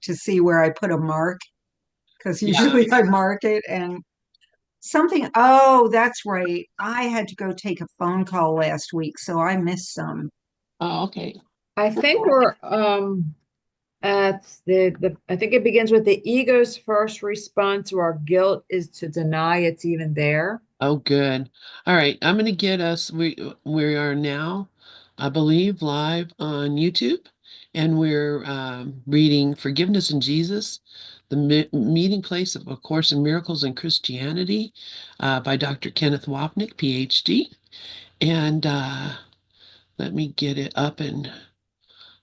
to see where I put a mark because Yeah. usually I mark it and something. Oh, that's right. I had to go take a phone call last week, so I missed some. Oh, okay. I think we're at the I think it begins with the ego's first response to our guilt is to deny it's even there. Oh, good. All right. I'm going to get us. We are now, I believe, live on YouTube, and we're reading "Forgiveness in Jesus," the meeting place of A Course in Miracles in Christianity, by Dr. Kenneth Wapnick, PhD. And let me get it up and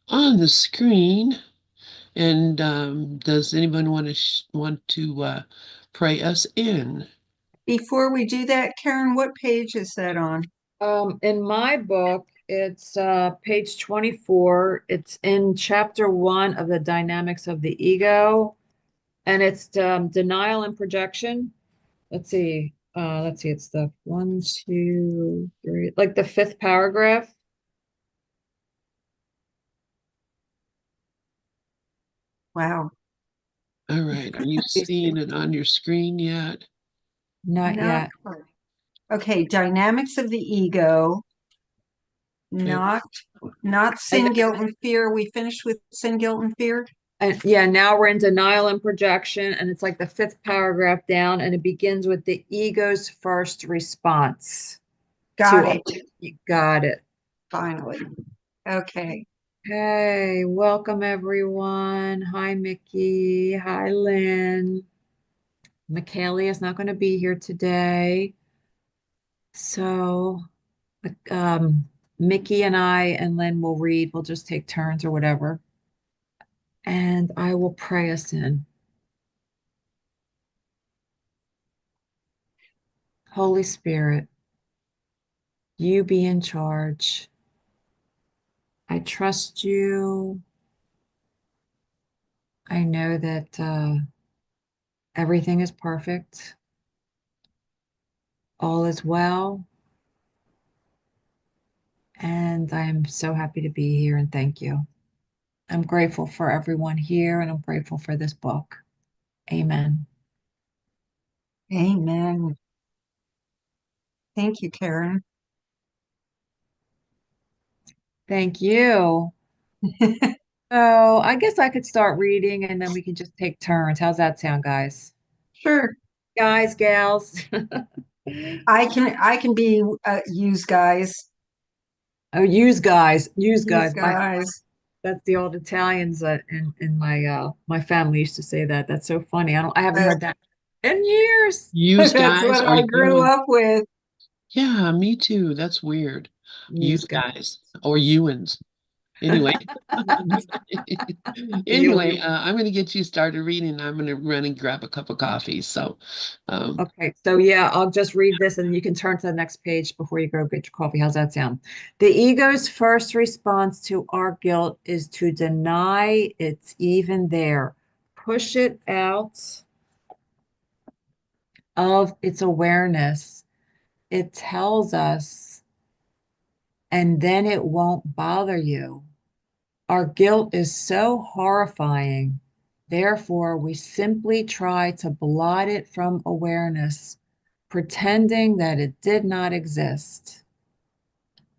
on the screen. And does anyone want to pray us in? Before we do that, Karen, what page is that on? In my book, it's page 24. It's in chapter 1 of the dynamics of the ego, and it's denial and projection. Let's see, it's the one, two, three, like the fifth paragraph. Wow. All right. Are you seeing it on your screen yet? Not Not yet. quite. Okay, dynamics of the ego, Okay. not not And, sin, guilt, and fear. We finished with sin, guilt, and fear. and yeah, now we're in denial and projection, and it's like the fifth paragraph down, and it begins with the ego's first response Got to, it. you got it. Finally. Okay. Hey, welcome everyone. Hi, Mickey. Hi, Lynn. Michale is not going to be here today. So, um, Mickey and I and Lynn will read. We'll just take turns or whatever. And I will pray us in. Holy Spirit, you be in charge. I trust you. I know that everything is perfect. All is well. And I'm so happy to be here and thank you. I'm grateful for everyone here and I'm grateful for this book. Amen. Amen. Thank you, Karen. Thank you. So I guess I could start reading and then we can just take turns. How's that sound, guys? Sure. Guys, gals. I can be use guys. Oh, use guys, use Use guys. My guys. that's the old Italians that in my my family used to say that. That's so funny. I haven't Uh, heard that in years. Use that's guys what or I grew you? up with. Yeah, me too. That's weird. You Use guys guys. or Ewans. Anyway, You. anyway, I'm going to get you started reading. I'm going to run and grab a cup of coffee. So, um, Okay, so yeah, I'll just read this and you can turn to the next page before you go get your coffee. How's that sound? The ego's first response to our guilt is to deny it's even there, push it out of its awareness. It tells us, and then it won't bother you. Our guilt is so horrifying. Therefore, we simply try to blot it from awareness, pretending that it did not exist.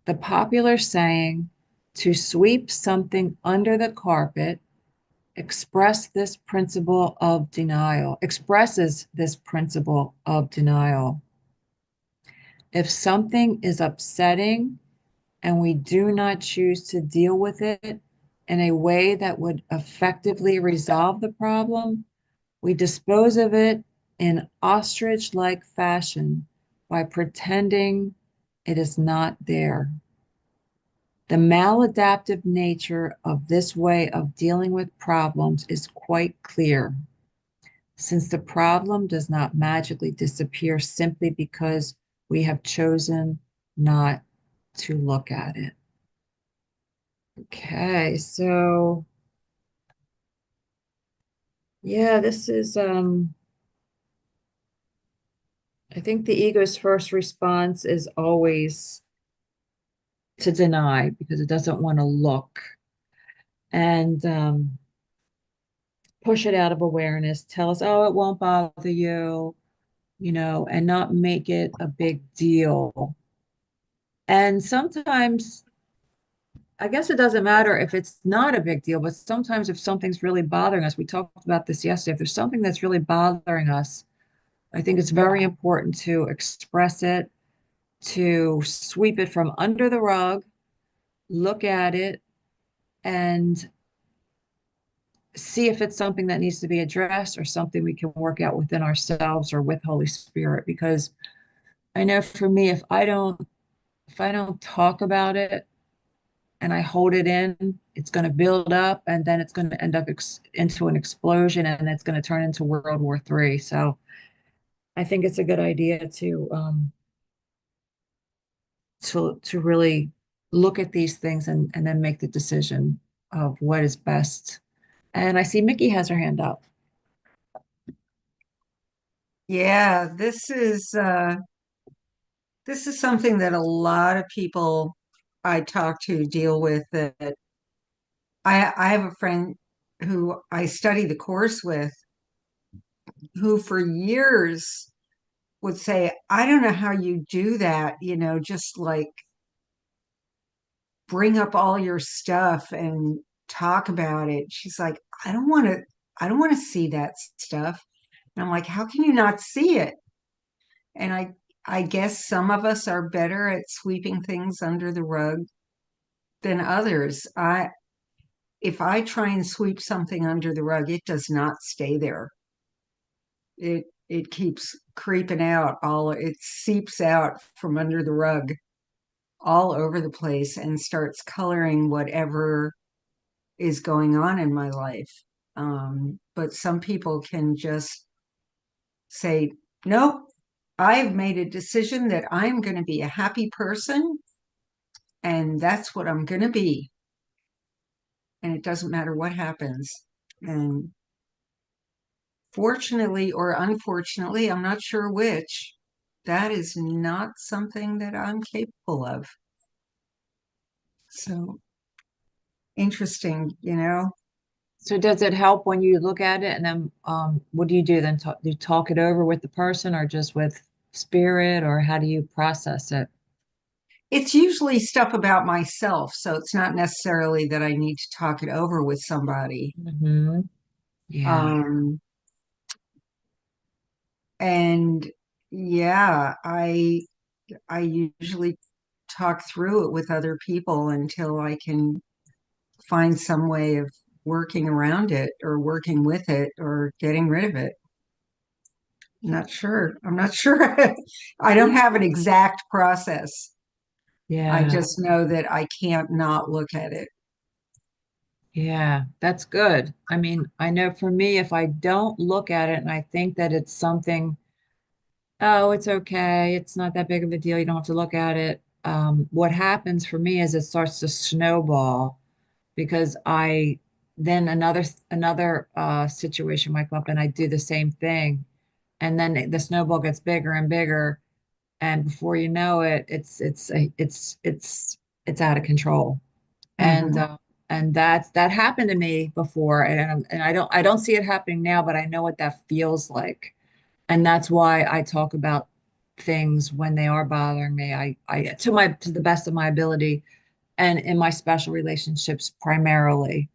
The popular saying, to sweep something under the carpet, expresses this principle of denial. If something is upsetting and we do not choose to deal with it in a way that would effectively resolve the problem, we dispose of it in ostrich like fashion by pretending it is not there. The maladaptive nature of this way of dealing with problems is quite clear, since the problem does not magically disappear simply because we have chosen not to look at it. Okay, so yeah, this is I think the ego's first response is always to deny because it doesn't want to look. And push it out of awareness, tell us, oh, it won't bother you, and not make it a big deal. And sometimes, I guess it doesn't matter if it's not a big deal, but sometimes if something's really bothering us, we talked about this yesterday, if there's something that's really bothering us, I think it's very important to express it, to sweep it from under the rug, look at it, and see if it's something that needs to be addressed or something we can work out within ourselves or with Holy Spirit. Because I know for me, if I don't talk about it and I hold it in, it's going to build up and then it's going to end up into an explosion and it's going to turn into World War III. So I think it's a good idea to really look at these things and then make the decision of what is best. And I see Mickey has her hand up. Yeah, this is something that a lot of people I talk to deal with. That I have a friend who I study the course with, who for years would say, I don't know how you do that, just like bring up all your stuff and talk about it. She's like, I don't want to, I don't want to see that stuff. And I'm like, how can you not see it? And I guess some of us are better at sweeping things under the rug than others. If I try and sweep something under the rug, it does not stay there. It keeps creeping out, it seeps out from under the rug all over the place and starts coloring whatever is going on in my life. But some people can just say, nope, I've made a decision that I'm going to be a happy person and that's what I'm going to be. And it doesn't matter what happens. And fortunately or unfortunately, I'm not sure which, that is not something that I'm capable of. So interesting. So does it help when you look at it and then what do you do then? Do you talk it over with the person or just with spirit or how do you process it? It's usually stuff about myself, so it's not necessarily that I need to talk it over with somebody. Hmm. Yeah. Um, and yeah, I usually talk through it with other people until I can find some way of working around it or working with it or getting rid of it. Not sure. I'm not sure. I don't have an exact process. I Yeah. just know that I can't not look at it. Yeah. That's good. I mean, I know for me, if I don't look at it and I think that it's something, oh, it's okay. It's not that big of a deal. You don't have to look at it. What happens for me is it starts to snowball because I then another situation might come up and I do the same thing, and then the snowball gets bigger and bigger, and before you know it, it's out of control, and Hmm. that happened to me before, and I don't see it happening now, but I know what that feels like, and that's why I talk about things when they are bothering me. I to the best of my ability and in my special relationships primarily,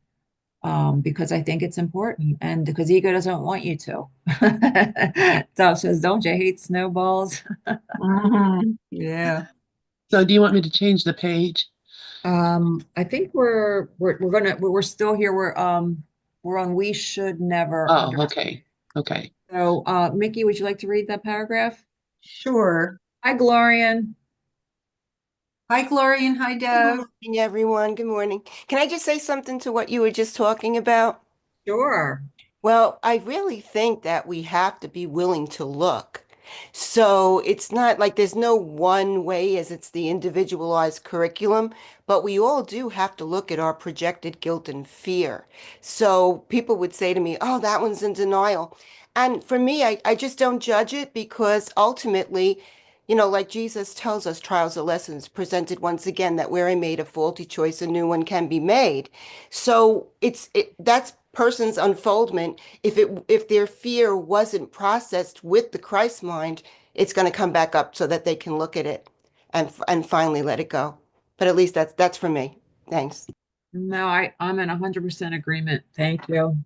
because I think it's important and because ego doesn't want you to. So it says, don't you hate snowballs? Yeah. So do you want me to change the page? I think we're still here. We're on we should never Oh, underestimate. okay. Okay. So Mickey, would you like to read that paragraph? Sure. Hi, Glorian. Hi, Gloria, and hi, Good Deb. morning, everyone. Good morning. Can I just say something to what you were just talking about? Sure. Well, I really think that we have to be willing to look. So it's not like there's no one way as it's the individualized curriculum, but we all do have to look at our projected guilt and fear. So people would say to me, oh, that one's in denial. And for me, I just don't judge it because ultimately, Like Jesus tells us, trials are lessons presented once again that where I made a faulty choice, a new one can be made. So that's person's unfoldment. If their fear wasn't processed with the Christ mind, it's going to come back up so that they can look at it and finally let it go. But at least that's for me. Thanks. No, I'm in 100% agreement. Thank you.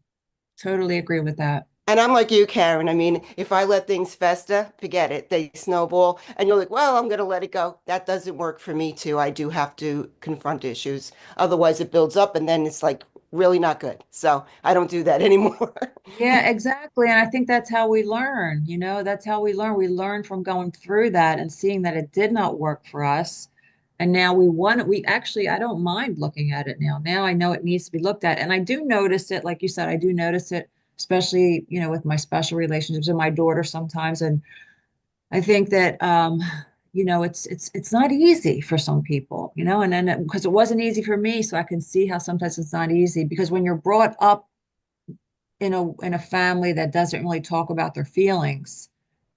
Totally agree with that. And I'm like you, Karen. I mean, if I let things fester, forget it. They snowball. And you're like, well, I'm going to let it go. That doesn't work for me, too. I do have to confront issues. Otherwise, it builds up and then it's like really not good. So I don't do that anymore. Yeah, exactly. And I think that's how we learn, that's how we learn. We learn from going through that and seeing that it did not work for us. And now we actually, I don't mind looking at it now. Now I know it needs to be looked at. And I do notice it, like you said, I do notice it, especially, with my special relationships with my daughter sometimes. And I think that, it's not easy for some people, and then because it wasn't easy for me. So I can see how sometimes it's not easy because when you're brought up in a family that doesn't really talk about their feelings,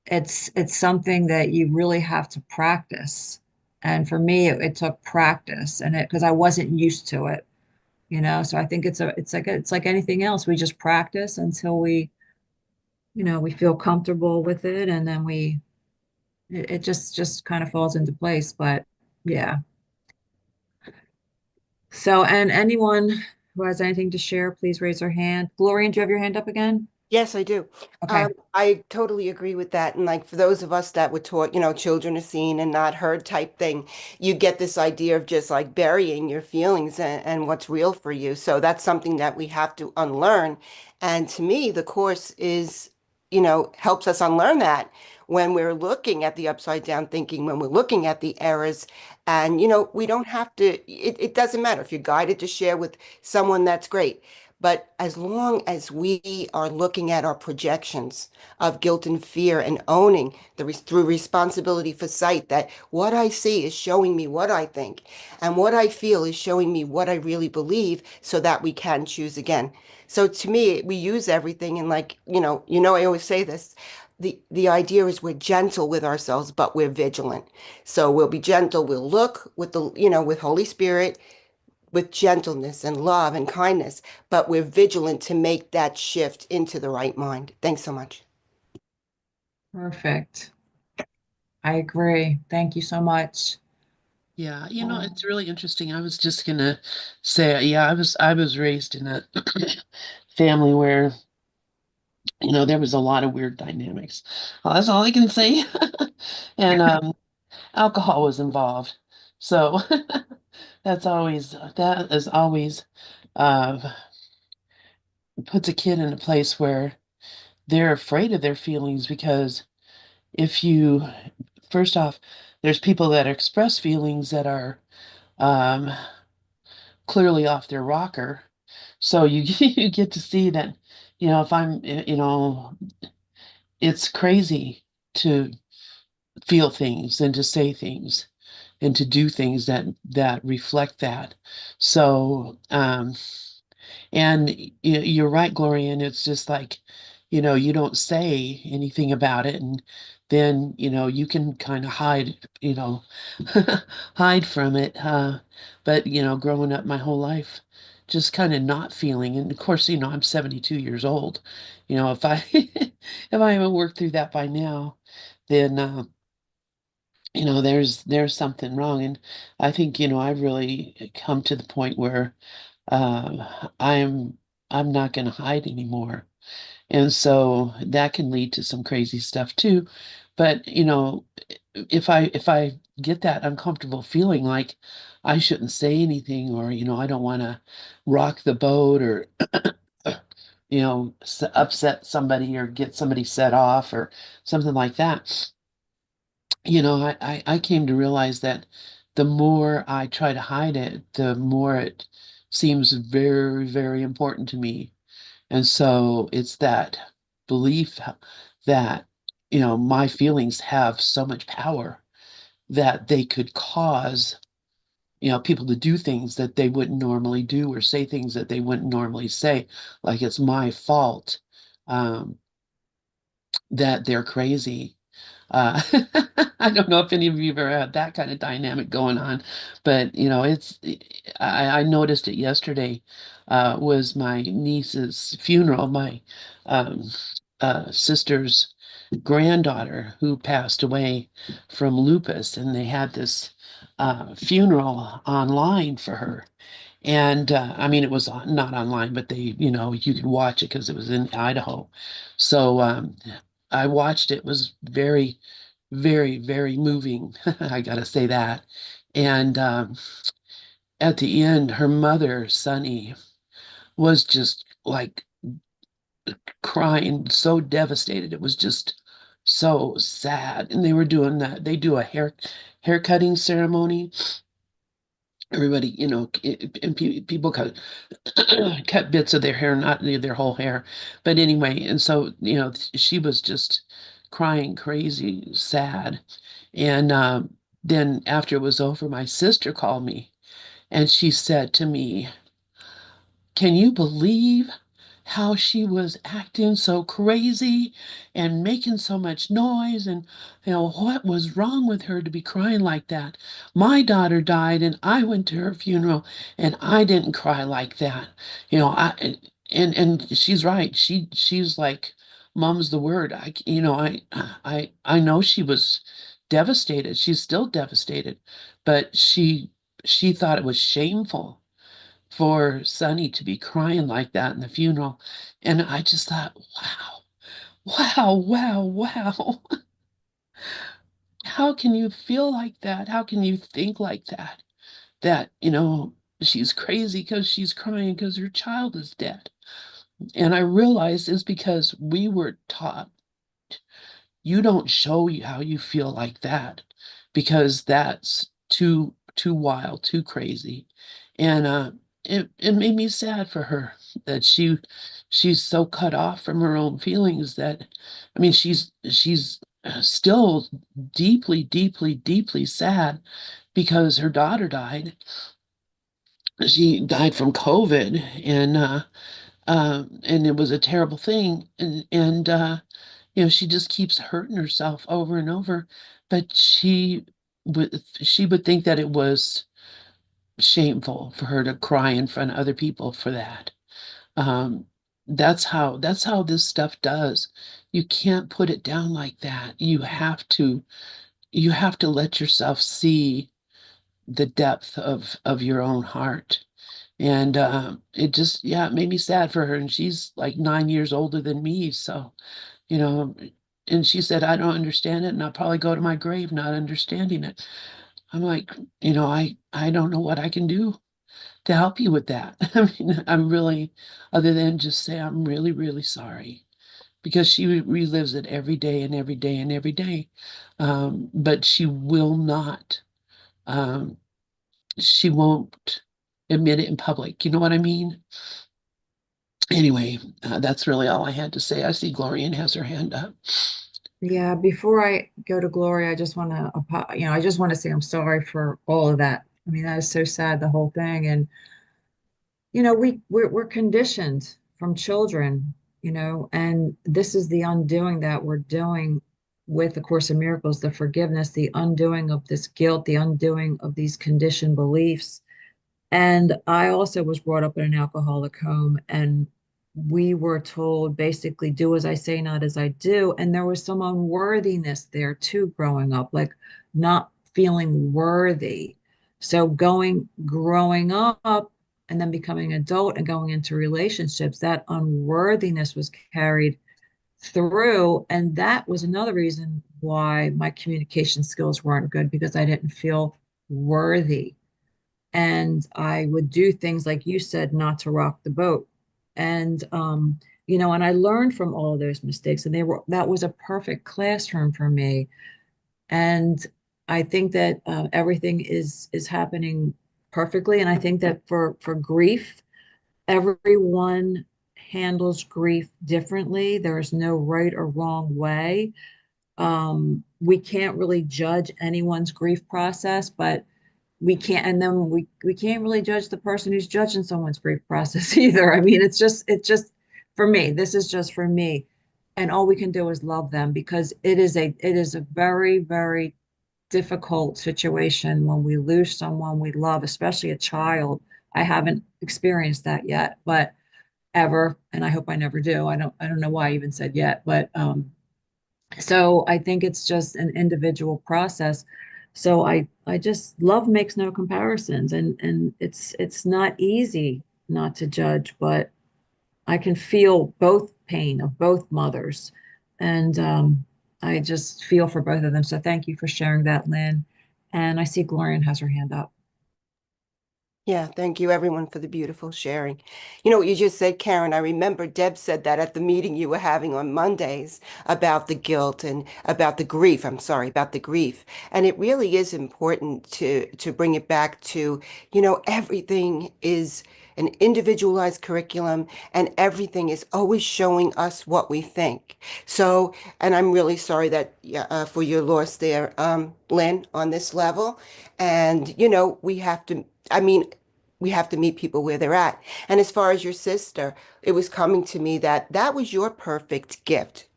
it's something that you really have to practice. And for me, it took practice, and it because I wasn't used to it, So I think it's like anything else. We just practice until we feel comfortable with it, and then it just kind of falls into place. But yeah. So, and anyone who has anything to share, please raise their hand. Gloria, do you have your hand up again? Yes, I do. Okay. I totally agree with that. And like for those of us that were taught, children are seen and not heard type thing, you get this idea of just like burying your feelings and what's real for you. So that's something that we have to unlearn. And to me, the course helps us unlearn that when we're looking at the upside down thinking, when we're looking at the errors. And, we don't have to, it doesn't matter if you're guided to share with someone, that's great. But as long as we are looking at our projections of guilt and fear and owning through responsibility for sight, that what I see is showing me what I think, and what I feel is showing me what I really believe, so that we can choose again. So to me, we use everything, and like, I always say this. The idea is we're gentle with ourselves, but we're vigilant. So we'll be gentle. We'll look with Holy Spirit, with gentleness and love and kindness, but we're vigilant to make that shift into the right mind. Thanks so much. Perfect. I agree. Thank you so much. Yeah, Um, it's really interesting. I was just gonna say, yeah, I was raised in a family where, there was a lot of weird dynamics. Well, that's all I can say. And alcohol was involved. So that is always uh puts a kid in a place where they're afraid of their feelings because if you first off, there's people that express feelings that are um clearly off their rocker. So you you get to see that, if it's crazy to feel things and to say things and to do things that reflect that. So, and you're right, Gloria, and it's just like, you don't say anything about it, and then, you can kind of hide, hide from it. But, growing up my whole life, just kind of not feeling, and of course, I'm 72 years old. If I if I haven't worked through that by now, then there's something wrong. And I think, I've really come to the point where I'm not going to hide anymore. And so that can lead to some crazy stuff too. But, if I get that uncomfortable feeling like I shouldn't say anything, or, I don't want to rock the boat, or upset somebody or get somebody set off or something like that. I came to realize that the more I try to hide it, the more it seems very, very important to me. And so it's that belief that, my feelings have so much power that they could cause, people to do things that they wouldn't normally do, or say things that they wouldn't normally say, like it's my fault, um, that they're crazy. Uh, I don't know if any of you have ever had that kind of dynamic going on, but I noticed it yesterday, was my niece's funeral, my um, sister's granddaughter who passed away from lupus, and they had this funeral online for her. And I mean, it was not online, but you could watch it because it was in Idaho. So I watched it. It was very, very, very moving. I gotta say that. And at the end, her mother, Sunny, was just like crying, so devastated. It was just so sad. And they were doing that. They do a hair cutting ceremony. Everybody, and people cut cut bits of their hair, not their whole hair. But anyway, and so, she was just crying crazy, sad. And then after it was over, my sister called me and she said to me, can you believe how she was acting so crazy and making so much noise? And, what was wrong with her to be crying like that? My daughter died and I went to her funeral and I didn't cry like that. And she's right. She's like, Mom's the word. I know she was devastated. She's still devastated, but she thought it was shameful for Sonny to be crying like that in the funeral. And I just thought, wow, wow, wow, wow. How can you feel like that? How can you think like that? That, she's crazy because she's crying because her child is dead. And I realized it's because we were taught you don't show how you feel like that because that's too wild, too crazy. And it made me sad for her that she's so cut off from her own feelings that I mean she's still deeply, deeply, deeply sad because her daughter died. She died from COVID, and it was a terrible thing, and she just keeps hurting herself over and over. But she would think that it was shameful for her to cry in front of other people for that. Um, that's how this stuff does. You can't put it down like that. You have to let yourself see the depth of your own heart. And it made me sad for her. And she's like 9 years older than me. So, you know, and she said, I don't understand it. And I'll probably go to my grave not understanding it. I'm like, I don't know what I can do to help you with that. I mean, I'm really, other than just say, I'm really, really sorry because she relives it every day and every day and every day. But um, she won't admit it in public. You know what I mean? Anyway, that's really all I had to say. I see Glorian has her hand up. Yeah, before I go to Glory, I just want to, I just want to say I'm sorry for all of that. I mean, that is so sad, the whole thing. And we're conditioned from children, and this is the undoing that we're doing with the Course of Miracles, the forgiveness, the undoing of this guilt, the undoing of these conditioned beliefs. And I also was brought up in an alcoholic home, and we were told basically, do as I say, not as I do. And there was some unworthiness there too, growing up, like not feeling worthy. So growing up and then becoming an adult and going into relationships, that unworthiness was carried through. And that was another reason why my communication skills weren't good, because I didn't feel worthy. And I would do things like you said, not to rock the boat. And and I learned from all of those mistakes, and that was a perfect classroom for me. And I think that everything is happening perfectly. And I think that for grief, everyone handles grief differently. There is no right or wrong way. We can't really judge anyone's grief process, but we can't really judge the person who's judging someone's grief process either. I mean, it's just for me. This is just for me, and all we can do is love them, because it is a very, very difficult situation when we lose someone we love, especially a child. I haven't experienced that yet, but ever, and I hope I never do. I don't know why I even said yet, but so I think it's just an individual process. So I just love makes no comparisons, and it's not easy not to judge, but I can feel both pain of both mothers. And I just feel for both of them. So thank you for sharing that, Lynn. And I see Gloria has her hand up. Yeah, thank you everyone for the beautiful sharing. You know what you just said, Karen? I remember Deb said that at the meeting you were having on Mondays about the guilt and about the grief. I'm sorry, about the grief. And it really is important to bring it back to, everything is an individualized curriculum and everything is always showing us what we think. So, and I'm really sorry that for your loss there, Lynn, on this level. And, we have to I mean, we have to meet people where they're at. And as far as your sister, it was coming to me that that was your perfect gift.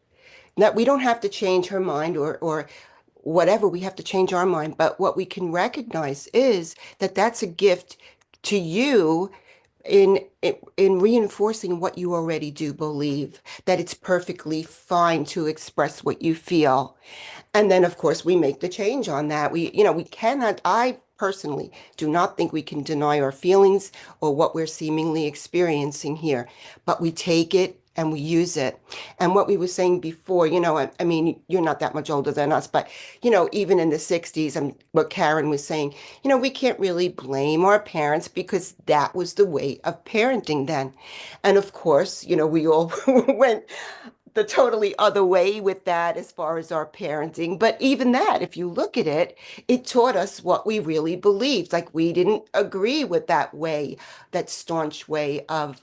That we don't have to change her mind or whatever, we have to change our mind. But what we can recognize is that that's a gift to you in reinforcing what you already do believe, that it's perfectly fine to express what you feel. And then, of course, we make the change on that. We cannot, I personally do not think we can deny our feelings or what we're seemingly experiencing here, but we take it and we use it. And what we were saying before, I mean, you're not that much older than us, but, even in the 60s, and what Karen was saying, we can't really blame our parents because that was the way of parenting then. And of course, we all went the totally other way with that as far as our parenting. But even that, if you look at it, it taught us what we really believed. Like we didn't agree with that way, that staunch way of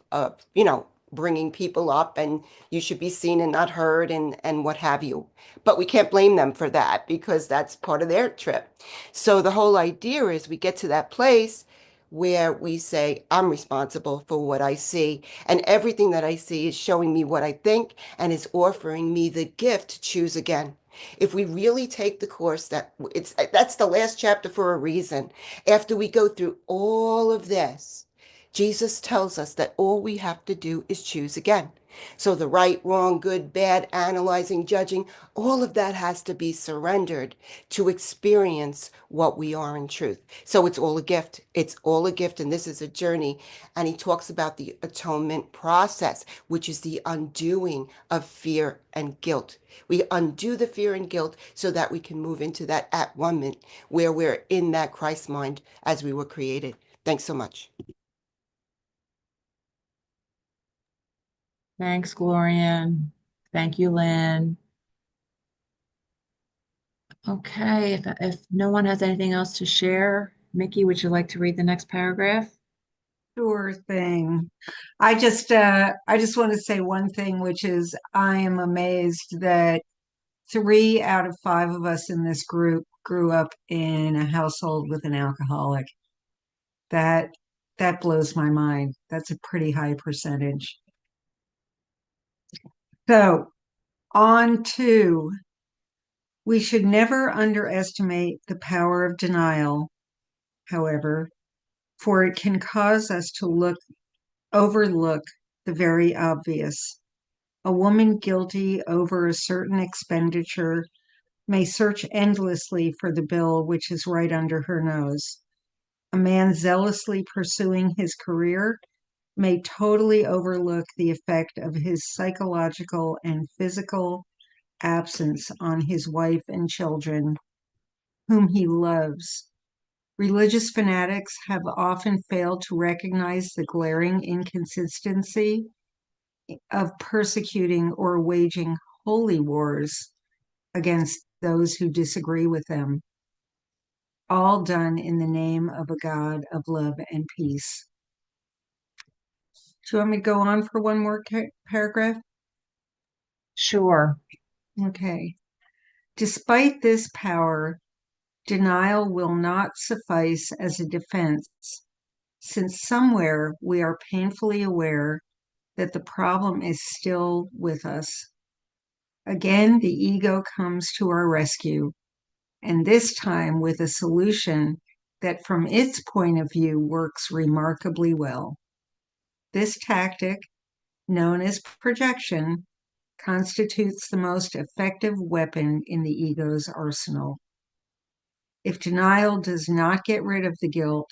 bringing people up and you should be seen and not heard and what have you. But we can't blame them for that because that's part of their trip. So the whole idea is we get to that place where we say, I'm responsible for what I see. And everything that I see is showing me what I think and is offering me the gift to choose again. If we really take the course that's the last chapter for a reason. After we go through all of this, Jesus tells us that all we have to do is choose again. So the right, wrong, good, bad, analyzing, judging, all of that has to be surrendered to experience what we are in truth. So it's all a gift. It's all a gift, and this is a journey. And he talks about the atonement process, which is the undoing of fear and guilt. We undo the fear and guilt so that we can move into that at one moment where we're in that Christ mind as we were created. Thanks so much. Thanks, Gloria. Thank you, Lynn. Okay, if no one has anything else to share, Mickey, would you like to read the next paragraph? Sure thing. I just want to say one thing, which is I am amazed that 3 out of 5 of us in this group grew up in a household with an alcoholic. That that blows my mind. That's a pretty high percentage. So on to, we should never underestimate the power of denial, however, for it can cause us to overlook the very obvious. A woman guilty over a certain expenditure may search endlessly for the bill which is right under her nose. A man zealously pursuing his career may totally overlook the effect of his psychological and physical absence on his wife and children, whom he loves. Religious fanatics have often failed to recognize the glaring inconsistency of persecuting or waging holy wars against those who disagree with them, all done in the name of a God of love and peace. Do you want me to go on for one more paragraph? Sure. Okay. Despite this power, denial will not suffice as a defense, since somewhere we are painfully aware that the problem is still with us. Again, the ego comes to our rescue. and this time with a solution that, from its point of view, works remarkably well. This tactic, known as projection, constitutes the most effective weapon in the ego's arsenal. If denial does not get rid of the guilt,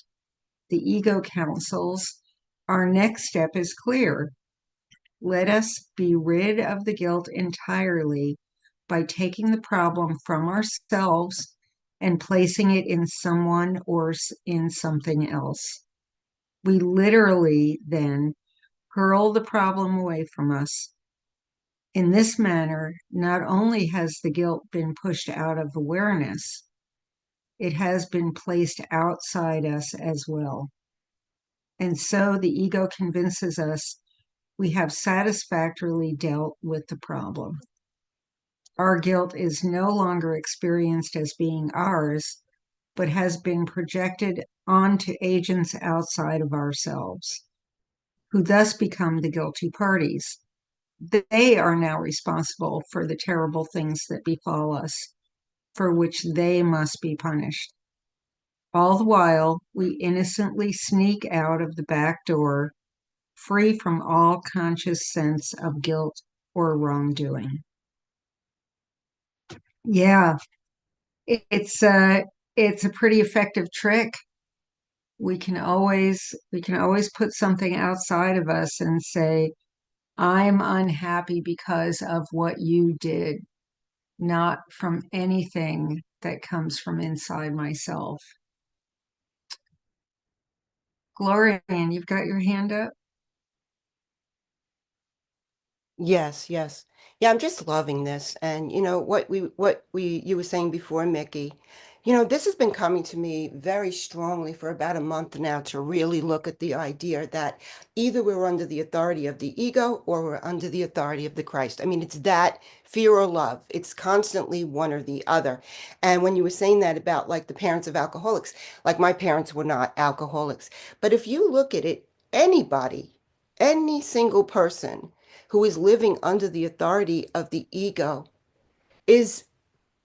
the ego counsels, our next step is clear. Let us be rid of the guilt entirely by taking the problem from ourselves and placing it in someone or in something else. We literally then hurl the problem away from us. In this manner, not only has the guilt been pushed out of awareness, it has been placed outside us as well. And so the ego convinces us we have satisfactorily dealt with the problem. Our guilt is no longer experienced as being ours, but has been projected onto agents outside of ourselves, who thus become the guilty parties. They are now responsible for the terrible things that befall us, for which they must be punished. All the while, we innocently sneak out of the back door, free from all conscious sense of guilt or wrongdoing. Yeah, it's a pretty effective trick. We can always put something outside of us and say, I'm unhappy because of what you did, not from anything that comes from inside myself. Glorian, you've got your hand up? Yes, yes. Yeah, I'm just loving this. And you were saying before, Mickey, this has been coming to me very strongly for about a month now to really look at the idea that either we're under the authority of the ego or we're under the authority of the Christ. I mean, it's that fear or love. It's constantly one or the other. And when you were saying that about like the parents of alcoholics, like my parents were not alcoholics. But if you look at it, anybody, any single person who is living under the authority of the ego is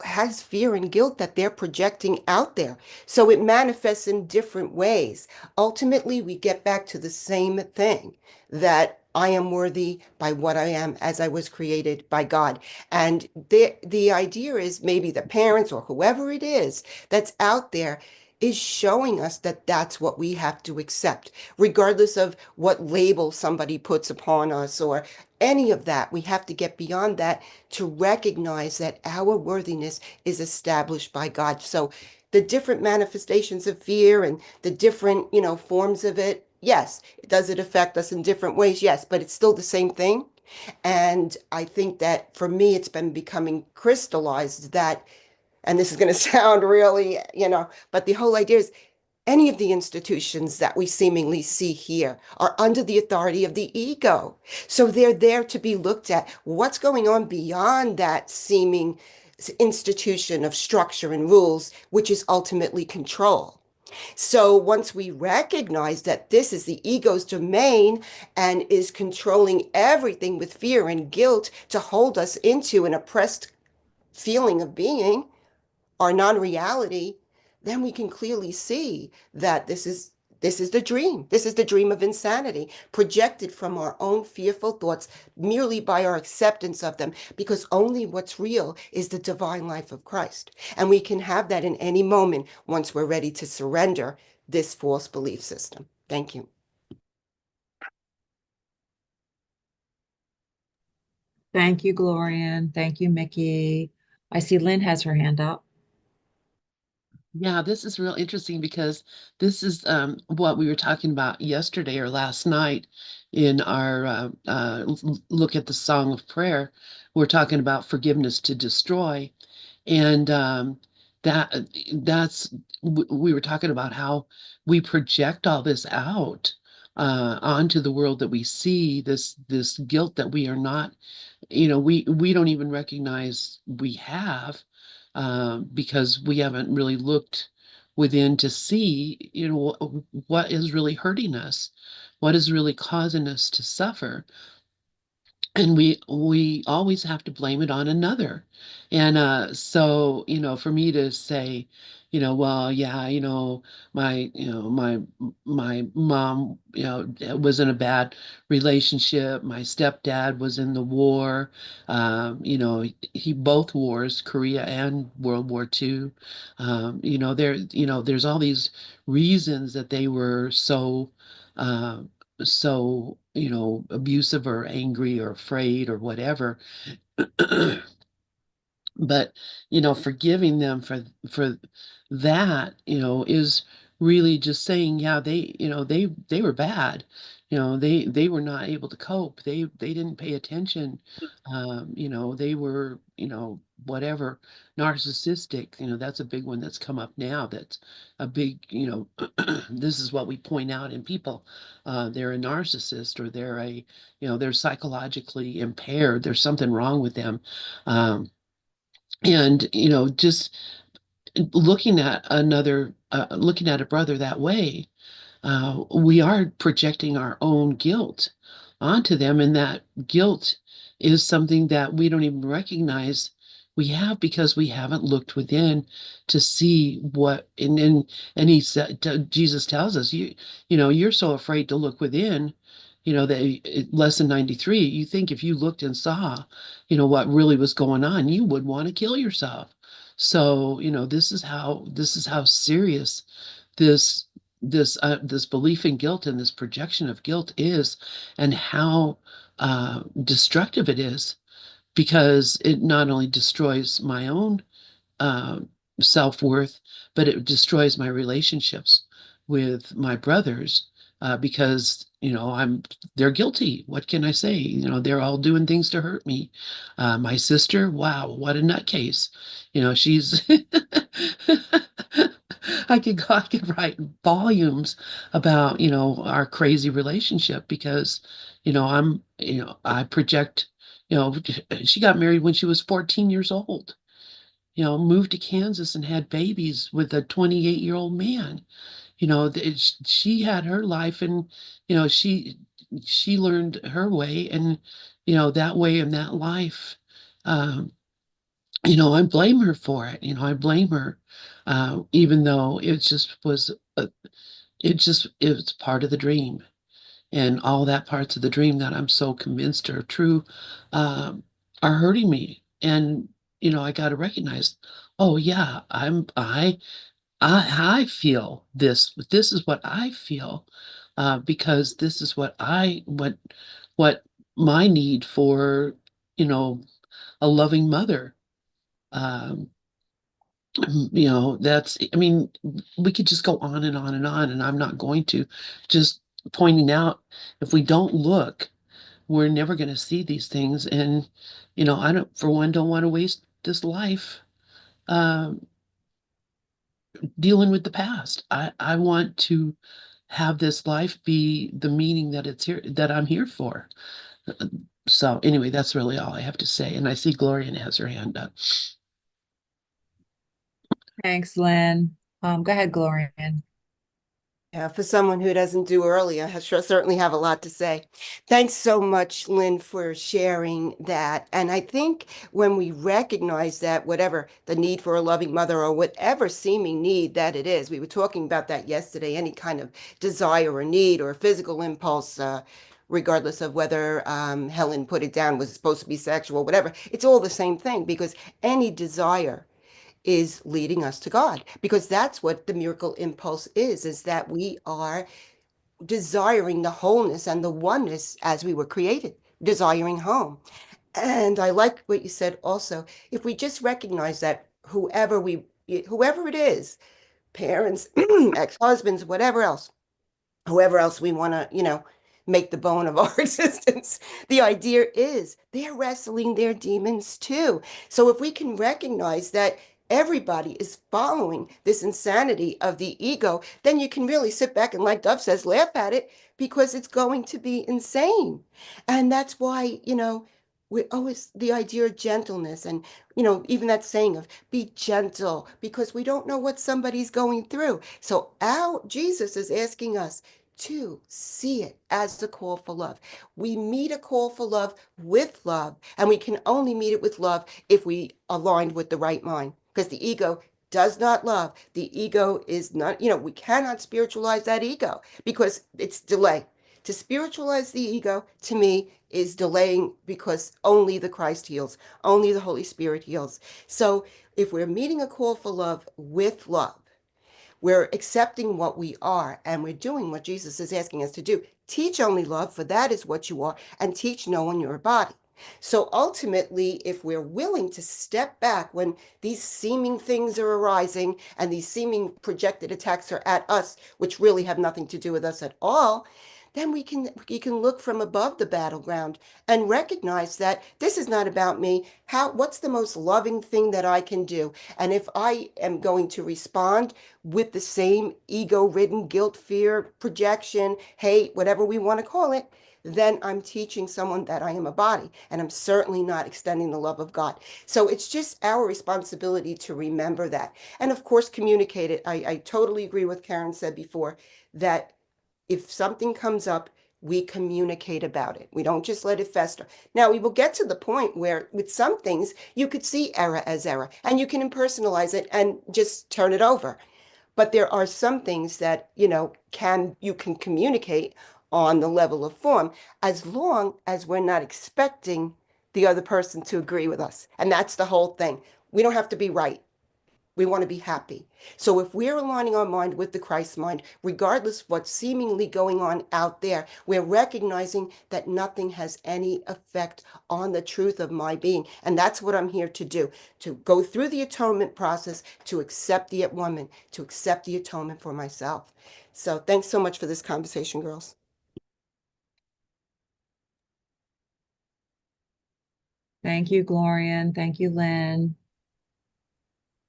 has fear and guilt that they're projecting out there. So it manifests in different ways. Ultimately, we get back to the same thing, that I am worthy by what I am as I was created by God. And the idea is maybe the parents or whoever it is that's out there is showing us that that's what we have to accept, regardless of what label somebody puts upon us or any of that. We have to get beyond that to recognize that our worthiness is established by God. So the different manifestations of fear and the different, forms of it, yes, does it affect us in different ways? Yes, but it's still the same thing. And I think that for me, it's been becoming crystallized that, and this is going to sound really, but the whole idea is any of the institutions that we seemingly see here are under the authority of the ego. So they're there to be looked at. What's going on beyond that seeming institution of structure and rules, which is ultimately control? So once we recognize that this is the ego's domain and is controlling everything with fear and guilt to hold us into an oppressed feeling of being, our non-reality, then we can clearly see that this is the dream. This is the dream of insanity, projected from our own fearful thoughts merely by our acceptance of them, because only what's real is the divine life of Christ. And we can have that in any moment once we're ready to surrender this false belief system. Thank you. Thank you, Glorian. Thank you, Mickey. I see Lynn has her hand up. Yeah, this is real interesting because this is what we were talking about yesterday or last night in our look at the Song of Prayer. We're talking about forgiveness to destroy, and that that's we were talking about how we project all this out onto the world that we see, this guilt that we are not, we don't even recognize we have, because we haven't really looked within to see, what is really hurting us, what is really causing us to suffer. and we always have to blame it on another. And so, for me to say, well, yeah, my mom, was in a bad relationship. My stepdad was in the war. He both wars, Korea and World War II. There's all these reasons that they were so abusive or angry or afraid or whatever. But forgiving them for that, is really just saying, yeah, they were bad. They were not able to cope. They didn't pay attention. They were, whatever, narcissistic. That's a big one that's come up now. That's a big, this is what we point out in people. They're a narcissist, or they're psychologically impaired. There's something wrong with them. And just looking at a brother that way, we are projecting our own guilt onto them, and that guilt is something that we don't even recognize we have, because we haven't looked within to see what. And he said, Jesus tells us, you're so afraid to look within, that lesson 93, you think if you looked and saw, what really was going on, you would want to kill yourself. So, this is how serious this this belief in guilt and this projection of guilt is, and how destructive it is, because it not only destroys my own uh, self-worth, but it destroys my relationships with my brothers, because they're guilty. What can I say? They're all doing things to hurt me. My sister, wow, what a nutcase. She's I could write volumes about our crazy relationship, because I project. She got married when she was 14 years old, moved to Kansas and had babies with a 28-year-old man. She had her life, and she learned her way, and that way and that life. Um, I blame her for it. I blame her, even though it was part of the dream, and all that parts of the dream that I'm so convinced are true, um, are hurting me. And I got to recognize, oh yeah, I feel this. This is what I feel, because this is what my need for, you know, a loving mother. Um, I mean, we could just go on and on and on, and I'm not going to. Just pointing out, if we don't look, we're never going to see these things. And, I for one, don't want to waste this life um, dealing with the past. I want to have this life be the meaning that I'm here for. So anyway, that's really all I have to say. And I see Gloria has her hand up. Thanks, Lynn. Go ahead, Gloria. Yeah, for someone who doesn't do early, I certainly have a lot to say. Thanks so much, Lynn, for sharing that. And I think when we recognize that, whatever the need for a loving mother or whatever seeming need that it is, we were talking about that yesterday, any kind of desire or need or physical impulse, regardless of whether Helen put it down, was supposed to be sexual, whatever, it's all the same thing, because any desire is leading us to God, because that's what the miracle impulse is that we are desiring the wholeness and the oneness as we were created, desiring home. And I like what you said also. If we just recognize that whoever it is, parents, ex-husbands, whoever else we want to, make the bone of our existence. The idea is they're wrestling their demons too. So if we can recognize that everybody is following this insanity of the ego, then you can really sit back and, like Dove says, laugh at it, because it's going to be insane. And that's why, we always the idea of gentleness, and even that saying of be gentle, because we don't know what somebody's going through. So our Jesus is asking us, to see it as a call for love. We meet a call for love with love, and we can only meet it with love if we aligned with the right mind, because the ego does not love. The ego is not, we cannot spiritualize that ego because it's delay. To spiritualize the ego, to me, is delaying because only the Christ heals, only the Holy Spirit heals. So if we're meeting a call for love with love, we're accepting what we are and we're doing what Jesus is asking us to do. Teach only love, for that is what you are, and teach no one your body. So ultimately, if we're willing to step back when these seeming things are arising and these seeming projected attacks are at us, which really have nothing to do with us at all, then we can look from above the battleground and recognize that this is not about me. What's the most loving thing that I can do? And if I am going to respond with the same ego-ridden guilt, fear, projection, hate, whatever we want to call it, then I'm teaching someone that I am a body, and I'm certainly not extending the love of God. So it's just our responsibility to remember that. And of course, communicate it. I totally agree with Karen said before that if something comes up, we communicate about it. We don't just let it fester. Now, we will get to the point where with some things, you could see error as error and you can impersonalize it and just turn it over. But there are some things that, you can communicate on the level of form as long as we're not expecting the other person to agree with us. And that's the whole thing. We don't have to be right. We want to be happy. So if we're aligning our mind with the Christ mind, regardless of what's seemingly going on out there, we're recognizing that nothing has any effect on the truth of my being. And that's what I'm here to do, to go through the atonement process, to accept the woman, to accept the atonement for myself. So thanks so much for this conversation, girls. Thank you, Glorian. Thank you, Lynn.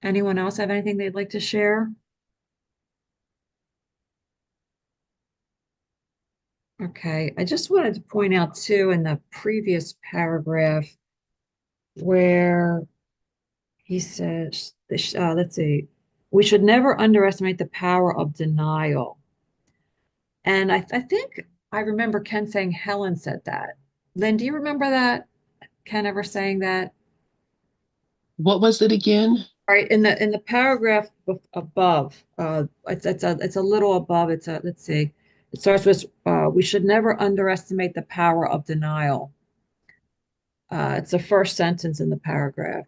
Anyone else have anything they'd like to share? Okay, I just wanted to point out too in the previous paragraph where he says, let's see, we should never underestimate the power of denial. And I think I remember Ken saying Helen said that. Lynn, do you remember that? Ken ever saying that? What was it again? All right, in the paragraph above, it's a little above. It's a let's see. It starts with we should never underestimate the power of denial. It's the first sentence in the paragraph.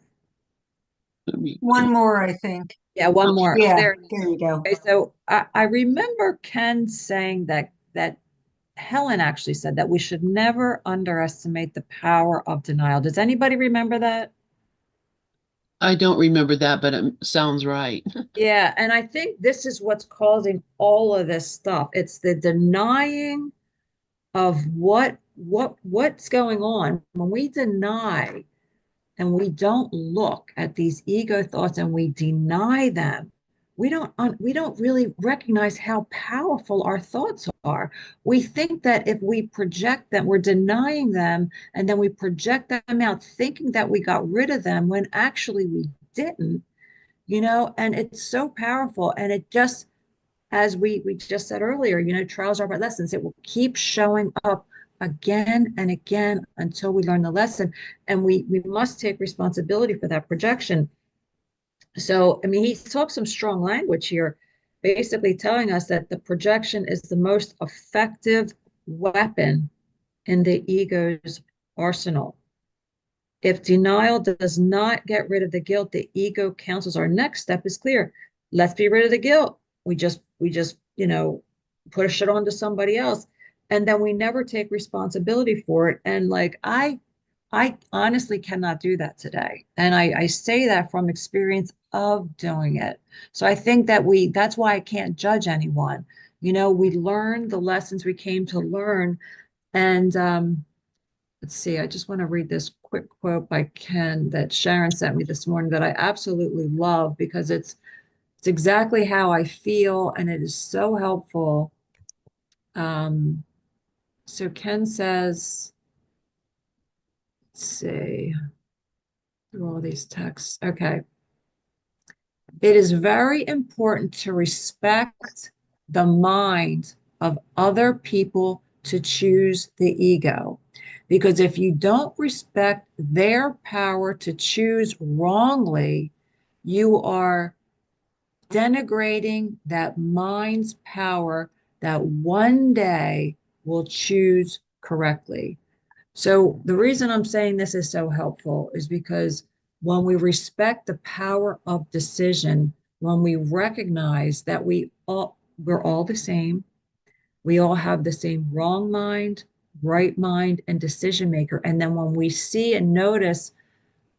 Let me, One more, I think. Yeah, one more. Yeah, There it is. there you go. Okay, so I remember Ken saying that Helen actually said that we should never underestimate the power of denial. Does anybody remember that? I don't remember that, but it sounds right. Yeah, and I think this is what's causing all of this stuff. It's the denying of what's going on. When we deny and we don't look at these ego thoughts and we deny them, we don't really recognize how powerful our thoughts are. We think that if we project them, we're denying them, and then we project them out thinking that we got rid of them when actually we didn't, and it's so powerful. And it just, as we just said earlier, trials are about lessons. It will keep showing up again and again until we learn the lesson. And we must take responsibility for that projection. So, I mean, he talks some strong language here, basically telling us that the projection is the most effective weapon in the ego's arsenal. If denial does not get rid of the guilt, the ego counsels our next step is clear. Let's be rid of the guilt. We just, put a shit onto somebody else. And then we never take responsibility for it. And like I honestly cannot do that today. And I say that from experience of doing it. So I think that's why I can't judge anyone. We learn the lessons we came to learn. And let's see, I just want to read this quick quote by Ken that Sharon sent me this morning that I absolutely love because it's exactly how I feel and it is so helpful. Um, so Ken says, let's see, through all these texts. Okay. It is very important to respect the mind of other people to choose the ego. Because if you don't respect their power to choose wrongly, you are denigrating that mind's power that one day will choose correctly. So, the reason I'm saying this is so helpful is because when we respect the power of decision, when we recognize that we're all the same, we all have the same wrong mind, right mind, and decision maker. And then when we see and notice,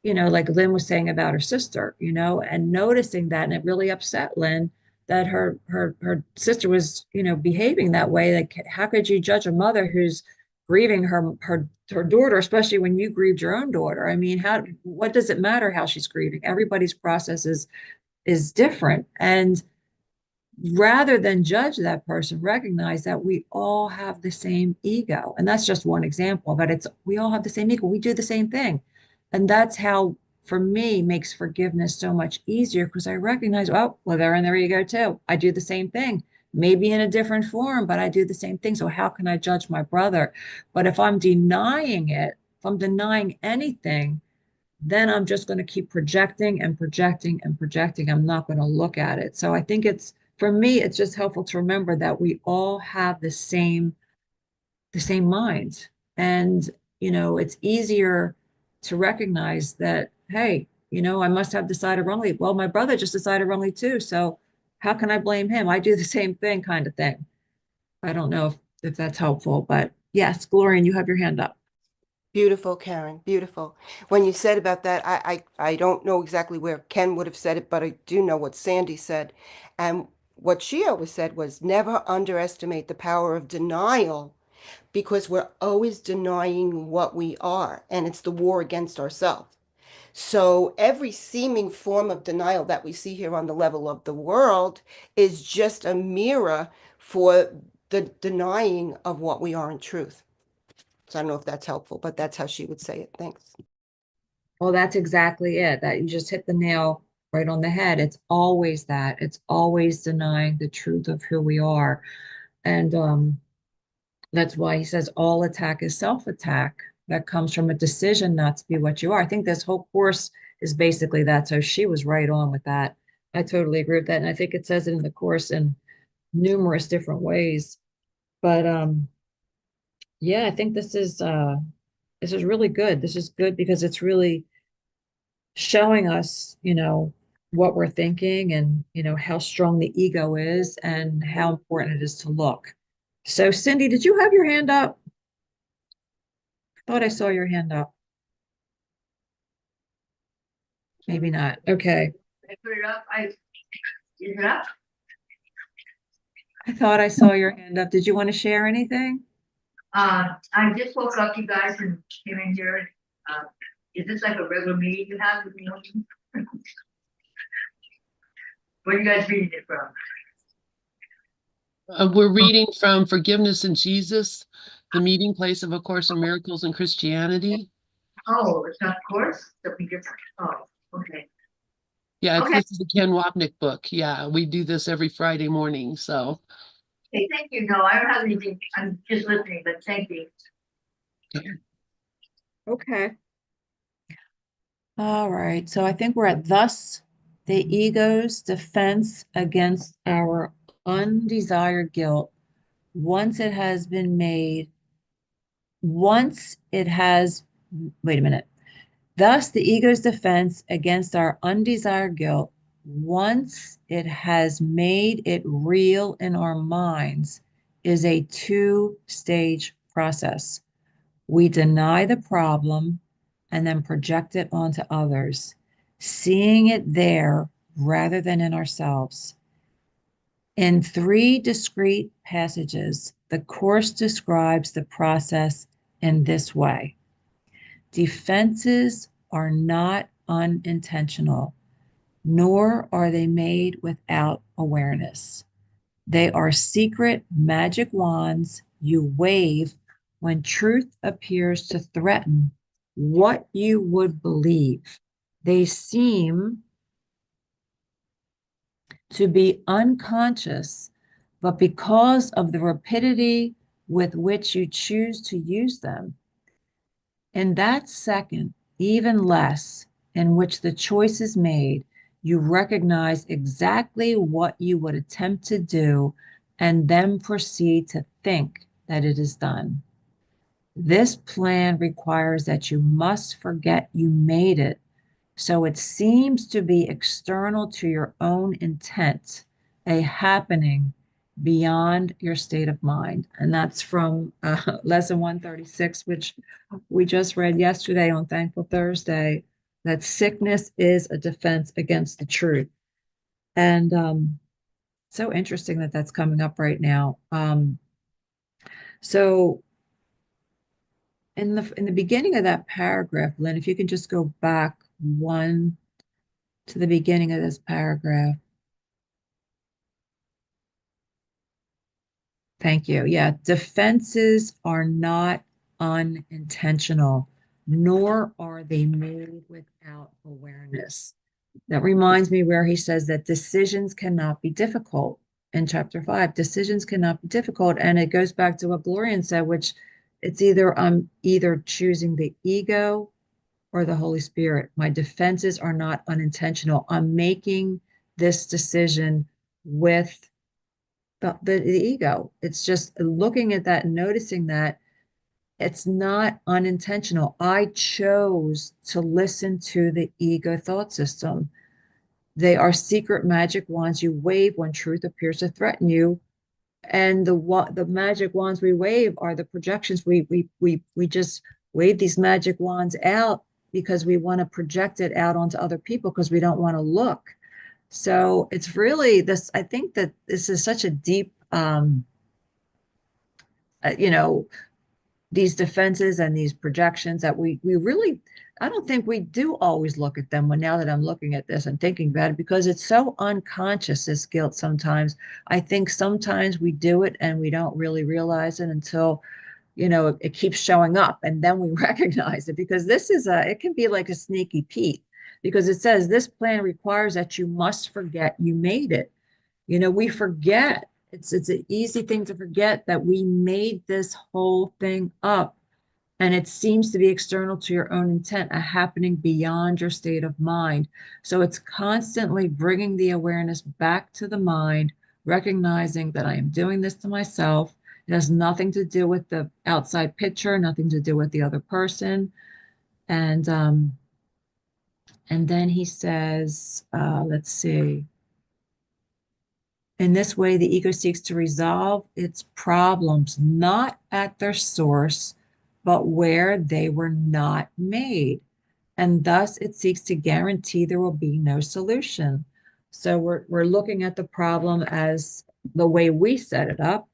like Lynn was saying about her sister, and noticing that, and it really upset Lynn that her sister was, behaving that way. Like, how could you judge a mother who's grieving her daughter, especially when you grieved your own daughter? I mean, what does it matter how she's grieving? Everybody's process is different. And rather than judge that person, recognize that we all have the same ego. And that's just one example, but we all have the same ego. We do the same thing. And that's how, for me, makes forgiveness so much easier because I recognize, oh, well, they're in their ego too. I do the same thing, maybe in a different form, but I do the same thing. So how can I judge my brother? But if I'm denying it, if I'm denying anything, then I'm just going to keep projecting and projecting and projecting. I'm not going to look at it. So I think for me, it's just helpful to remember that we all have the same mind. And, it's easier to recognize that, hey, I must have decided wrongly. Well, my brother just decided wrongly too. So how can I blame him? I do the same thing, kind of thing. I don't know if that's helpful, but yes, Gloria, you have your hand up. Beautiful, Karen. Beautiful. When you said about that, I don't know exactly where Ken would have said it, but I do know what Sandy said. And what she always said was never underestimate the power of denial because we're always denying what we are, and it's the war against ourselves. So every seeming form of denial that we see here on the level of the world is just a mirror for the denying of what we are in truth. So I don't know if that's helpful, but that's how she would say it. Thanks. Well, that's exactly it. That you just hit the nail right on the head. It's always that. It's always denying the truth of who we are. And that's why he says all attack is self-attack. That comes from a decision not to be what you are. I think this whole course is basically that. So she was right on with that. I totally agree with that. And I think it says it in the course in numerous different ways. But yeah, I think this is really good. This is good because it's really showing us, what we're thinking and, how strong the ego is and how important it is to look. So, Cindy, did you have your hand up? Thought I saw your hand up. Maybe not. Okay. I put it up. Is it up? I thought I saw your hand up. Did you want to share anything? I just woke up, you guys, and came in here. Is this like a regular meeting you have with me? What are you guys reading it from? We're reading from Forgiveness in Jesus, the meeting place of A Course in Miracles and Christianity. Oh, it's not course? Something different. Oh, okay. Yeah, Okay. this is the Ken Wapnick book. Yeah, we do this every Friday morning. So, Okay, thank you. No, I don't have anything. I'm just listening, but thank you. Okay. All right. So I think we're at thus the ego's defense against our undesired guilt once it has been made, once it has, wait a minute. Thus, the ego's defense against our undesired guilt, once it has made it real in our minds, is a two-stage process. We deny the problem and then project it onto others, seeing it there rather than in ourselves. In three discrete passages, the Course describes the process in this way. Defenses are not unintentional, nor are they made without awareness. They are secret magic wands you wave when truth appears to threaten what you would believe. They seem to be unconscious but because of the rapidity with which you choose to use them, in that second, even less, in which the choice is made, you recognize exactly what you would attempt to do and then proceed to think that it is done. This plan requires that you must forget you made it, so it seems to be external to your own intent, a happening beyond your state of mind. And that's from lesson 136, which we just read yesterday on Thankful Thursday, that sickness is a defense against the truth. And so interesting that that's coming up right now. So in the beginning of that paragraph, Lynn, if you can just go back one to the beginning of this paragraph. Thank you. Yeah, defenses are not unintentional, nor are they made without awareness. That reminds me where he says that decisions cannot be difficult in chapter 5. Decisions cannot be difficult. And it goes back to what Glorian said, which it's either I'm either choosing the ego or the Holy Spirit. My defenses are not unintentional. I'm making this decision with the ego. It's just looking at that and noticing that it's not unintentional. I chose to listen to the ego thought system. They are secret magic wands you wave when truth appears to threaten you. And the magic wands we wave are the projections. We just wave these magic wands out because we want to project it out onto other people because we don't want to look. So it's really this, I think that this is such a deep you know, these defenses and these projections that we really, I don't think we do always look at them when now that I'm looking at this and thinking about it because it's so unconscious, this guilt sometimes. I think sometimes we do it and we don't really realize it until, it keeps showing up and then we recognize it because it can be like a sneaky Pete because it says this plan requires that you must forget you made it. We forget. It's an easy thing to forget that we made this whole thing up. And it seems to be external to your own intent, a happening beyond your state of mind. So it's constantly bringing the awareness back to the mind, recognizing that I am doing this to myself. It has nothing to do with the outside picture, nothing to do with the other person. And then he says, let's see. In this way, the ego seeks to resolve its problems not at their source, but where they were not made. And thus it seeks to guarantee there will be no solution. So we're looking at the problem as the way we set it up,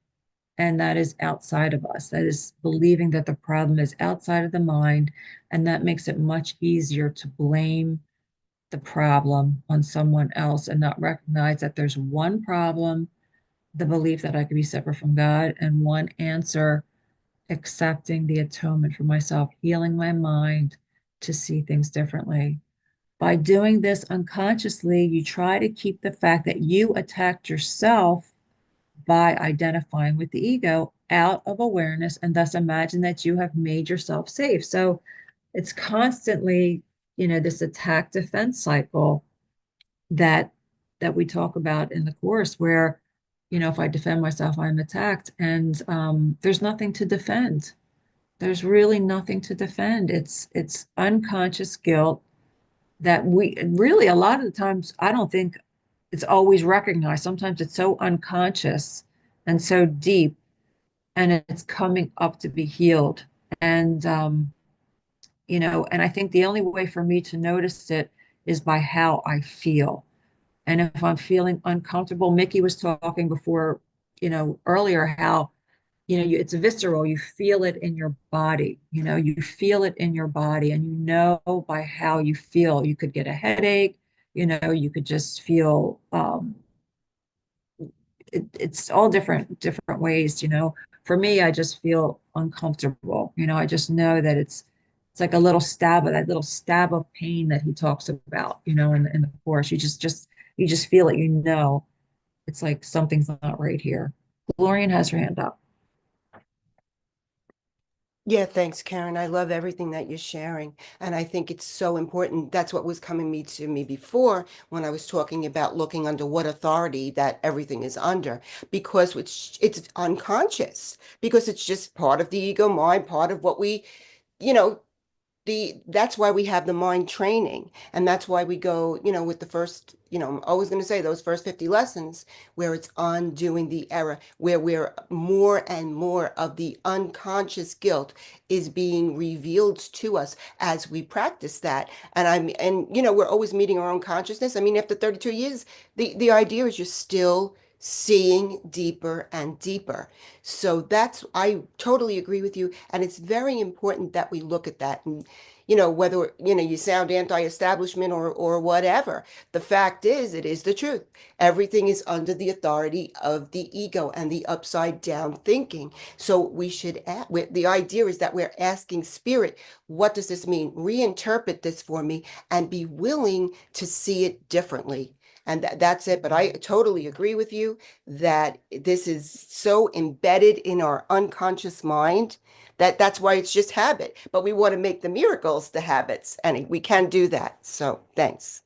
and that is outside of us. That is believing that the problem is outside of the mind, and that makes it much easier to blame the problem on someone else and not recognize that there's one problem, the belief that I could be separate from God, and one answer, accepting the atonement for myself, healing my mind to see things differently. By doing this unconsciously, you try to keep the fact that you attacked yourself by identifying with the ego out of awareness and thus imagine that you have made yourself safe. So it's constantly, this attack defense cycle that we talk about in the course where if I defend myself I'm attacked and there's nothing to defend. There's really nothing to defend. It's unconscious guilt that we really a lot of the times I don't think it's always recognized. Sometimes it's so unconscious and so deep and it's coming up to be healed. And I think the only way for me to notice it is by how I feel. And if I'm feeling uncomfortable, Mickey was talking before, earlier how, it's visceral. You feel it in your body, you feel it in your body and by how you feel. You could get a headache, you could just feel, it's all different ways, For me, I just feel uncomfortable. I just know that it's like a little stab of that little stab of pain that he talks about, in the course. You just feel it, It's like something's not right here. Glorian has her hand up. Yeah, thanks, Karen. I love everything that you're sharing. And I think it's so important. That's what was coming to me before when I was talking about looking under what authority that everything is under, because it's unconscious, because it's just part of the ego mind, part of what we, you know, that's why we have the mind training, and that's why we go, with the first, I'm always going to say those first 50 lessons where it's undoing the error, where we're more and more of the unconscious guilt is being revealed to us as we practice that. And we're always meeting our own consciousness. I mean, after 32 years, the idea is you're still seeing deeper and deeper. So I totally agree with you. And it's very important that we look at that. And, whether, you sound anti-establishment or whatever, the fact is, it is the truth. Everything is under the authority of the ego and the upside down thinking. So the idea is that we're asking spirit, what does this mean? Reinterpret this for me and be willing to see it differently. And that's it. But I totally agree with you that this is so embedded in our unconscious mind that that's why it's just habit. But we want to make the miracles the habits, and we can do that. So thanks.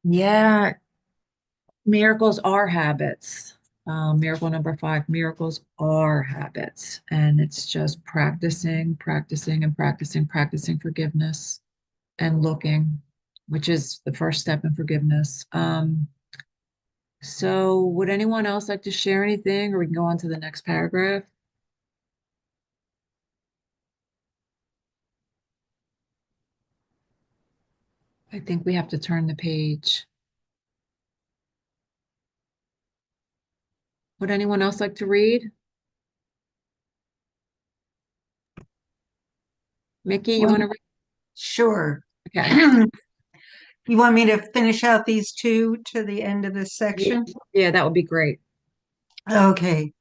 Yeah, miracles are habits. Miracle number 5, miracles are habits. And it's just practicing, practicing, and practicing, practicing forgiveness and looking, which is the first step in forgiveness. So would anyone else like to share anything, or we can go on to the next paragraph? I think we have to turn the page. Would anyone else like to read? Mickey, you Well, want to read? sure. Okay. You want me to finish out these two to the end of this Yeah, section? yeah, that would be great. Okay.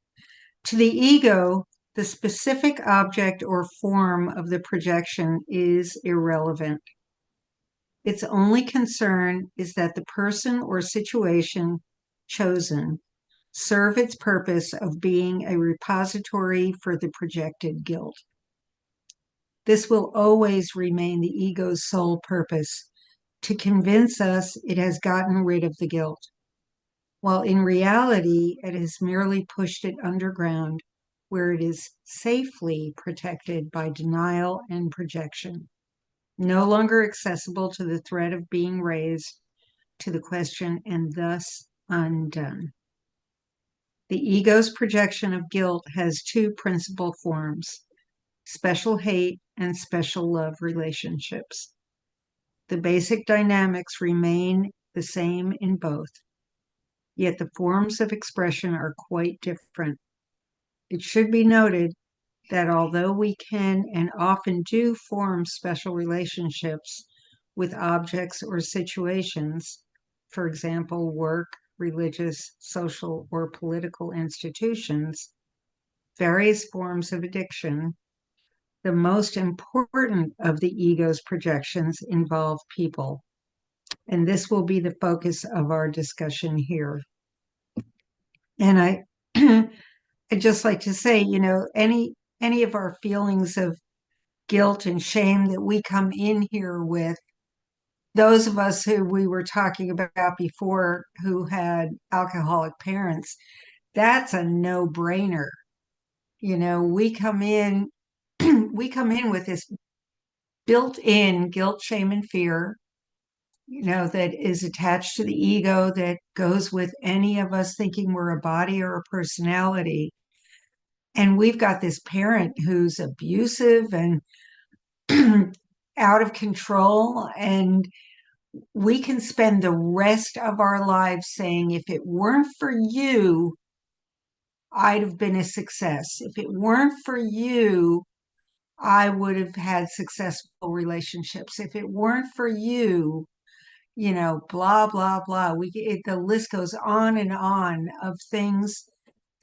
To the ego, the specific object or form of the projection is irrelevant. Its only concern is that the person or situation chosen serve its purpose of being a repository for the projected guilt. This will always remain the ego's sole purpose, to convince us it has gotten rid of the guilt, while in reality it has merely pushed it underground where it is safely protected by denial and projection, no longer accessible to the threat of being raised to the question and thus undone. The ego's projection of guilt has two principal forms: special hate and special love relationships. The basic dynamics remain the same in both, yet the forms of expression are quite different. It should be noted that although we can and often do form special relationships with objects or situations, for example, work, religious, social, or political institutions, various forms of addiction, the most important of the ego's projections involve people. And this will be the focus of our discussion here. And I'd just like to say, any of our feelings of guilt and shame that we come in here with, those of us who we were talking about before who had alcoholic parents, that's a no-brainer. We come in we come in with this built-in guilt, shame, and fear, that is attached to the ego, that goes with any of us thinking we're a body or a personality. And we've got this parent who's abusive and out of control. And we can spend the rest of our lives saying, if it weren't for you, I'd have been a success. If it weren't for you, I would have had successful relationships. If it weren't for you, blah, blah, blah. The list goes on and on of things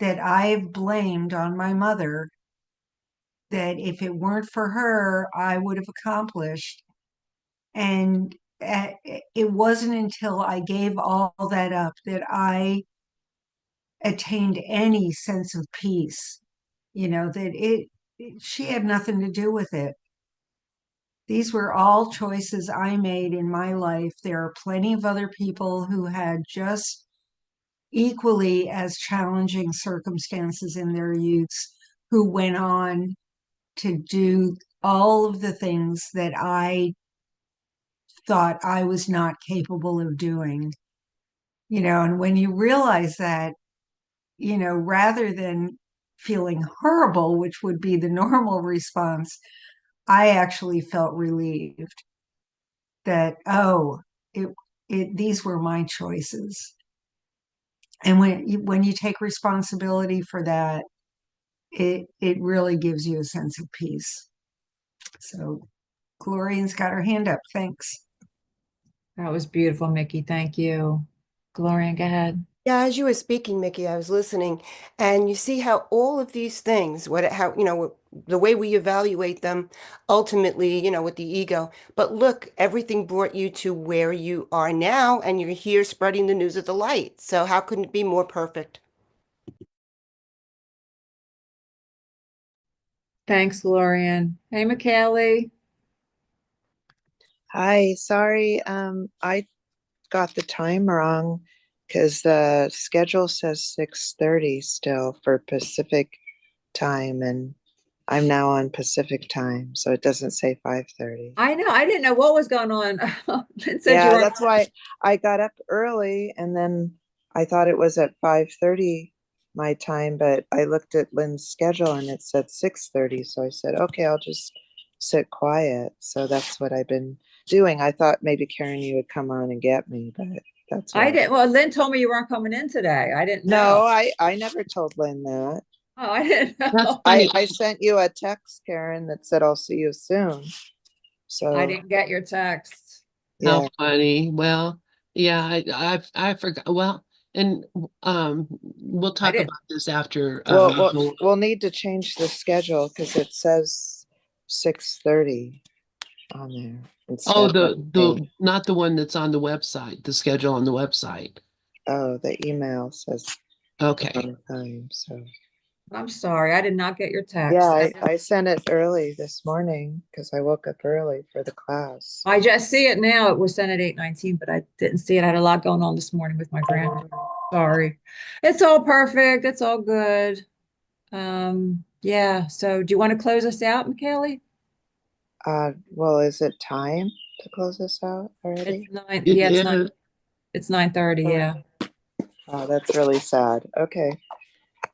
that I've blamed on my mother, that if it weren't for her, I would have accomplished. And it wasn't until I gave all that up that I attained any sense of peace, that she had nothing to do with it. These were all choices I made in my life. There are plenty of other people who had just equally as challenging circumstances in their youths who went on to do all of the things that I thought I was not capable of doing. And when you realize that, rather than feeling horrible, which would be the normal response, I actually felt relieved that, oh, it, these were my choices. And when you take responsibility for that, it really gives you a sense of peace. So Glorian's got her hand up. Thanks. That was beautiful, Mickey. Thank you. Gloria, go ahead. Yeah, as you were speaking, Mickey, I was listening, and you see how all of these things, how, the way we evaluate them, ultimately, with the ego. But look, everything brought you to where you are now, and you're here spreading the news of the light. So how couldn't it be more perfect? Thanks, Glorian. Hey, Michale. Hi, sorry, I got the time wrong because the schedule says 6:30 still for Pacific time, and I'm now on Pacific time, so it doesn't say 5:30. I know. I didn't know what was going on. It said you Yeah, were. that's why I got up early, and then I thought it was at 5:30 my time, but I looked at Lynn's schedule and it said 6:30, so I said, okay, I'll just sit quiet. So that's what I've been doing. I thought maybe Karen, you would come on and get me, but that's I why. didn't. Well, Lynn told me you weren't coming in today. I didn't No, know. I never told Lynn that. Oh, I didn't That's know. funny. I sent you a text, Karen, that said I'll see you soon. I So didn't get your text. How yeah. funny. Well, yeah, I forgot. Well, and we'll I talk didn't. about this after Well, we'll need to change the schedule because it says 6:30 on there oh, instead of the 8. not the one that's on the website, the schedule on the website. Oh, the email says the Okay. wrong time. So I'm sorry. I did not get your yeah, text. I sent it early this morning because I woke up early for the class. I just see it now. It was sent at 8:19, but I didn't see it. I had a lot going on this morning with my granddaughter. Sorry. It's all perfect. It's all good. Yeah. So do you want to close us out, Michele? Well, is it time to close this out It's already? nine. It Yeah, is. it's 9:30. Oh, Yeah. oh, that's really sad. Okay.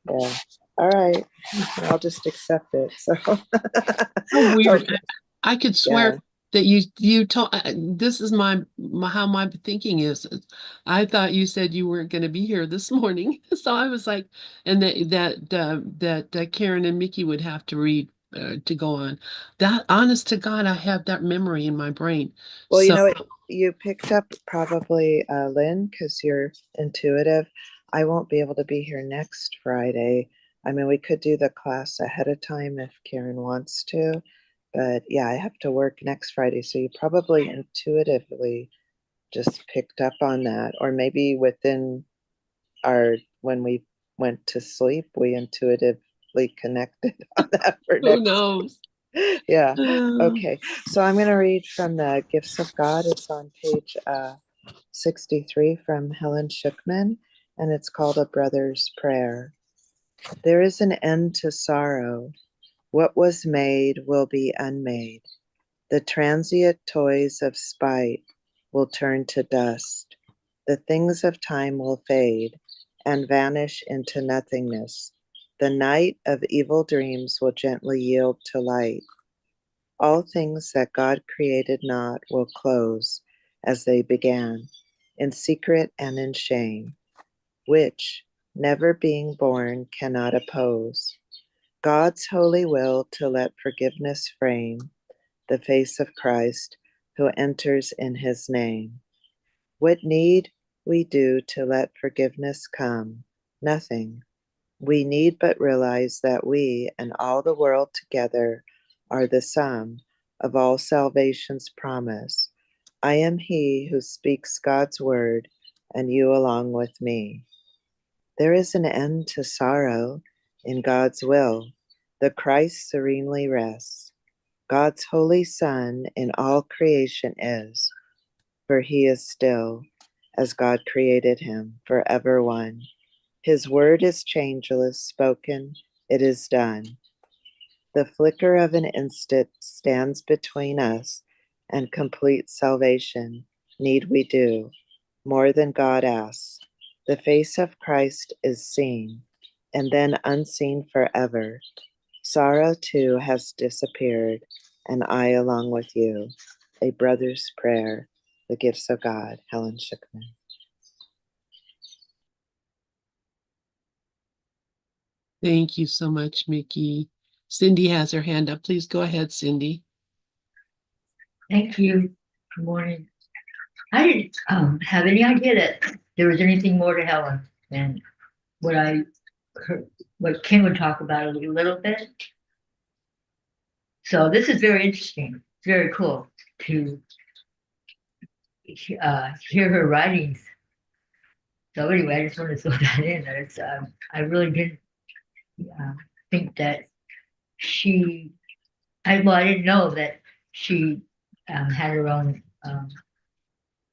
Yeah. All right. I'll just accept it. So So weird. okay. I could swear Yeah. that you told this is my how my thinking is. I thought you said you weren't going to be here this morning, so I was like, and that Karen and Mickey would have to read to go on. That honest to God, I have that memory in my brain. Well, So you picked up probably Lynn because you're intuitive. I won't be able to be here next Friday. I mean, we could do the class ahead of time if Karen wants to, but yeah, I have to work next Friday. So you probably intuitively just picked up on that, or maybe within our when we went to sleep, we intuitively connected on that for who next. knows? Yeah. Uh, Okay. So I'm going to read from the Gifts of God. It's on page 63 from Helen Schuckman, and it's called A Brother's Prayer. There is an end to sorrow. What was made will be unmade. The transient toys of spite will turn to dust. The things of time will fade and vanish into nothingness. The night of evil dreams will gently yield to light. All things that God created not will close as they began, in secret and in shame, which, never being born, cannot oppose God's holy will to let forgiveness frame the face of Christ who enters in his name. What need we do to let forgiveness come? Nothing. We need but realize that we and all the world together are the sum of all salvation's promise, I am he who speaks God's word, and you along with me. There is an end to sorrow in God's will. The Christ serenely rests. God's holy Son in all creation is, for he is still, as God created him, forever one. His word is changeless, spoken, it is done. The flicker of an instant stands between us and complete salvation. Need we do more than God asks? The face of Christ is seen, and then unseen forever. Sorrow too has disappeared, and I along with you. A brother's prayer, the gifts of God. Helen Schickman. Thank you so much, Mickey. Cindy has her hand up. Please go ahead, Cindy. Thank you. Good morning. I didn't have any idea that there was anything more to Helen than what I heard, what Kim would talk about a little bit. So this is very interesting. It's very cool to hear her writings. So anyway, I just wanted to throw that in. That it's I really didn't think that she. I didn't know that she had her own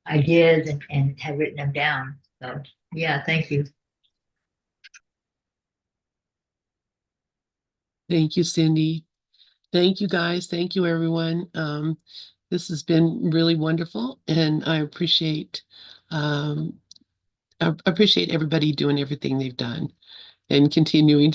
ideas and had written them down. So yeah, thank you. Thank you, Cindy. Thank you, guys. Thank you, everyone. This has been really wonderful, and I appreciate everybody doing everything they've done and continuing